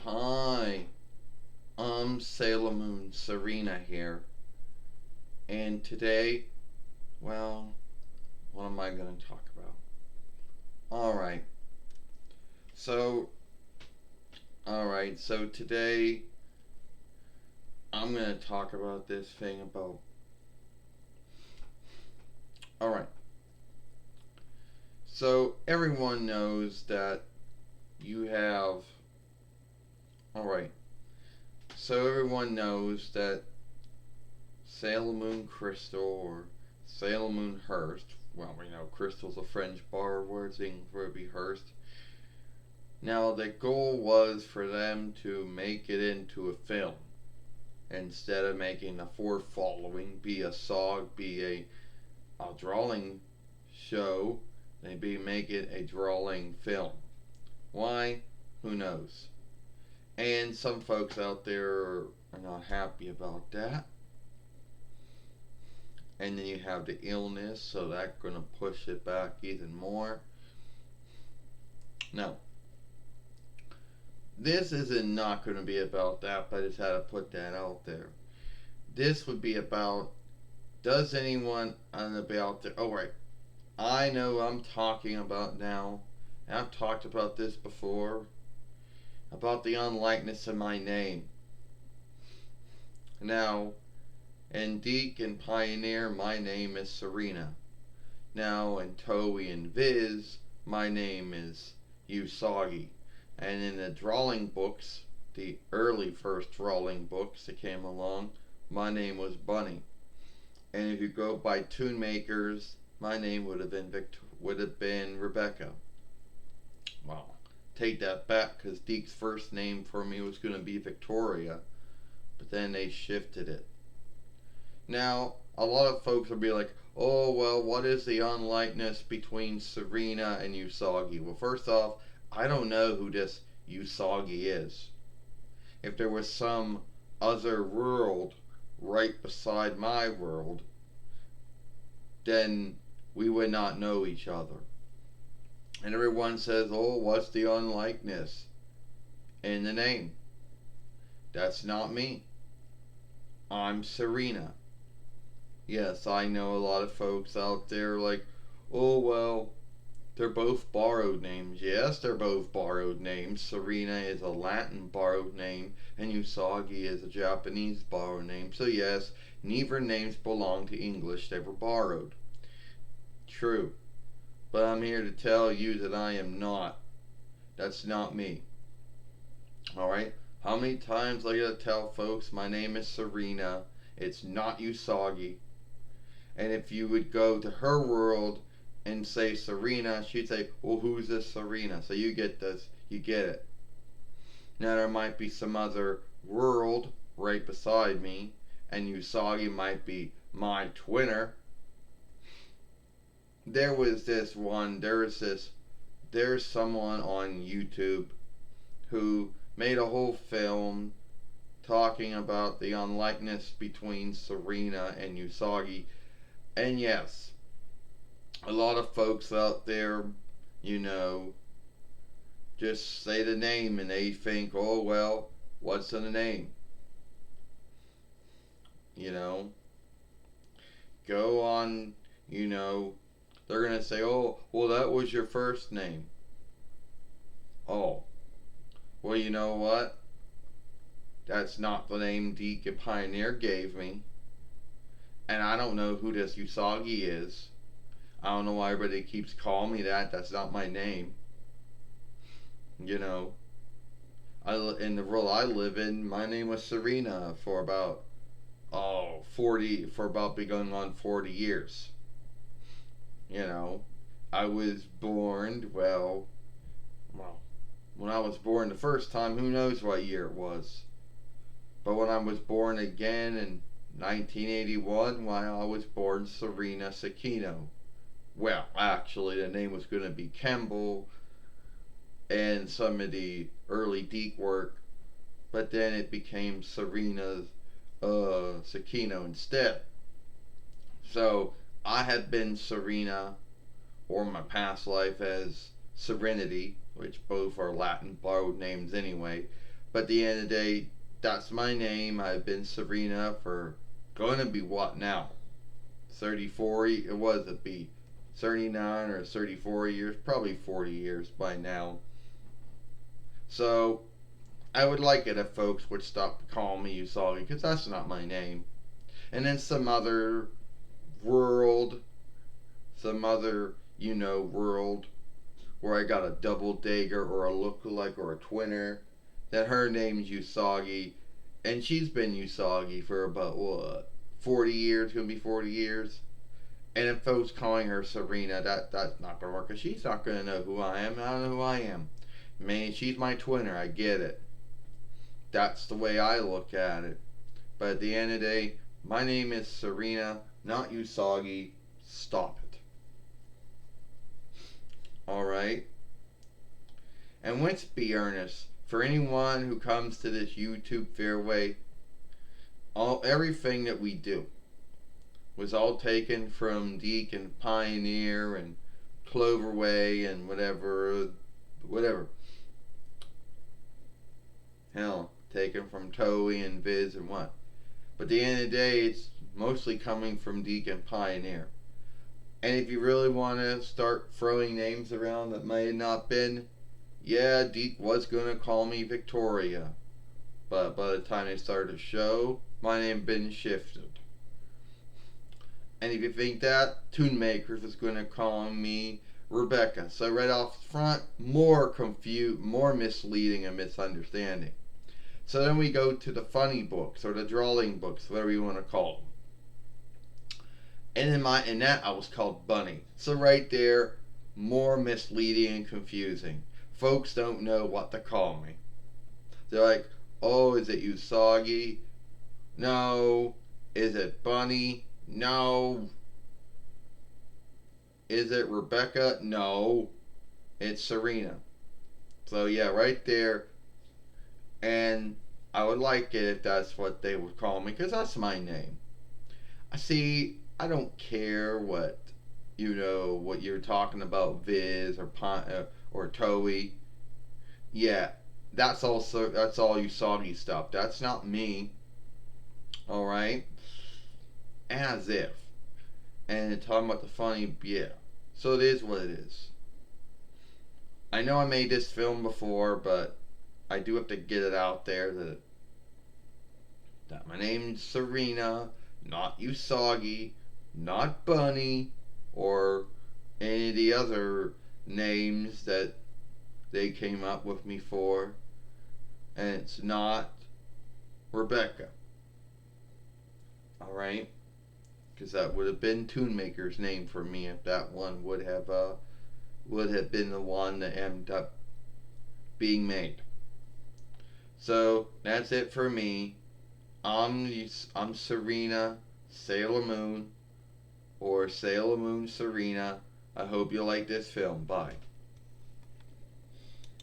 Hi, I'm Sailor Moon Serena here, and today, well, what am I going to talk about? Alright, so, so today I'm going to talk about this thing about. Alright, so everyone knows that you have. Alright, so everyone knows that Sailor Moon Crystal or Sailor Moon Hearst. Well, we know Crystal's a French borrowed word, so English would be Hearst. Now, the goal was for them to make it into a film instead of making the fourth following be a song, be a drawing show. They'd be making a drawing film. Why? Who knows? And some folks out there are not happy about that. And then you have the illness, so that's going to push it back even more. No, this isn't not going to be about that, but I just had to put that out there. This would be about, does anyone about there? Oh, right. I know I'm talking about now. I've talked about this before. About the unlikeness of my name. Now, in Deke and Pioneer, my name is Serena. Now, in Toei and Viz, my name is Usagi. And in the drawing books, the early first drawing books that came along, my name was Bunny. And if you go by Toon Makers, my name would have been Rebecca. Well, take that back, because Deke's first name for me was going to be Victoria, but then they shifted it. Now, a lot of folks will be like, oh, well, what is the unlikeness between Serena and Usagi? Well, first off, I don't know who this Usagi is. If there was some other world right beside my world, then we would not know each other. And everyone says, oh, what's the unlikeness in the name? That's not me. I'm Serena. Yes, I know a lot of folks out there like, oh, well, they're both borrowed names. Yes, they're both borrowed names. Serena is a Latin borrowed name, and Usagi is a Japanese borrowed name. So, yes, neither names belong to English. They were borrowed. True. But I'm here to tell you that I am not. That's not me. Alright? How many times I gotta tell folks my name is Serena? It's not Usagi. And if you would go to her world and say Serena, she'd say, well, who's this Serena? So you get this. You get it. Now there might be some other world right beside me, and Usagi might be my twinner. There's someone on YouTube who made a whole film talking about the unlikeness between Serena and Usagi. And yes, a lot of folks out there, just say the name and they think, oh, well, what's in the name? Go on, they're going to say, oh, well, that was your first name. Oh, well, you know what? That's not the name Deke and Pioneer gave me. And I don't know who this Usagi is. I don't know why everybody keeps calling me that. That's not my name. In the world I live in, my name was Serena for about going on 40 years. I was born, when I was born the first time, who knows what year it was. But when I was born again in 1981, I was born Serena Sakino. Well, actually, the name was going to be Kemble and some of the early Deke work, but then it became Serena Sakino instead. So I had been Serena or my past life as Serenity, which both are Latin borrowed names anyway. But at the end of the day, that's my name. I've been Serena for gonna be what now? 34, it was it be 39 or 34 years, probably 40 years by now. So I would like it if folks would stop calling me Usagi because that's not my name. And then some other world, some other, world where I got a double dagger or a lookalike or a twinner, that her name's Usagi, and she's been Usagi for about what, 40 years, gonna be 40 years. And if folks calling her Serena, that's not gonna work because she's not gonna know who I am. I don't know who I am. I mean, she's my twinner. I get it. That's the way I look at it. But at the end of the day, my name is Serena, not Usagi. Stop it. Alright? And let's be earnest. For anyone who comes to this YouTube fairway, everything that we do was all taken from Deke and Pioneer and Cloverway and whatever. Hell, taken from Toei and Viz and what. But at the end of the day, it's mostly coming from Deke and Pioneer. And if you really want to start throwing names around that may have not been, yeah, Deke was going to call me Victoria. But by the time they started the show, my name had been shifted. And if you think that, Toon Makers was going to call me Rebecca. So right off the front, more confused, more misleading and misunderstanding. So then we go to the funny books or the drawing books, whatever you want to call them. And in that I was called Bunny. So right there, more misleading and confusing. Folks don't know what to call me. They're like, oh, is it Usagi? No. Is it Bunny? No. Is it Rebecca? No. It's Serena. So yeah, right there. And I would like it if that's what they would call me, because that's my name. I don't care what you're talking about, Viz or Toei. Yeah, that's all Usagi stuff. That's not me. All right, as if. And talking about the funny, yeah. So it is what it is. I know I made this film before, but I do have to get it out there that my name's Serena, not Usagi, not Bunny, or any of the other names that they came up with me for. And it's not Rebecca. Alright? Because that would have been Toonmaker's name for me if that one would have been the one that ended up being made. So that's it for me. I'm Serena Sailor Moon, or Sailor Moon Serena. I hope you like this film. Bye.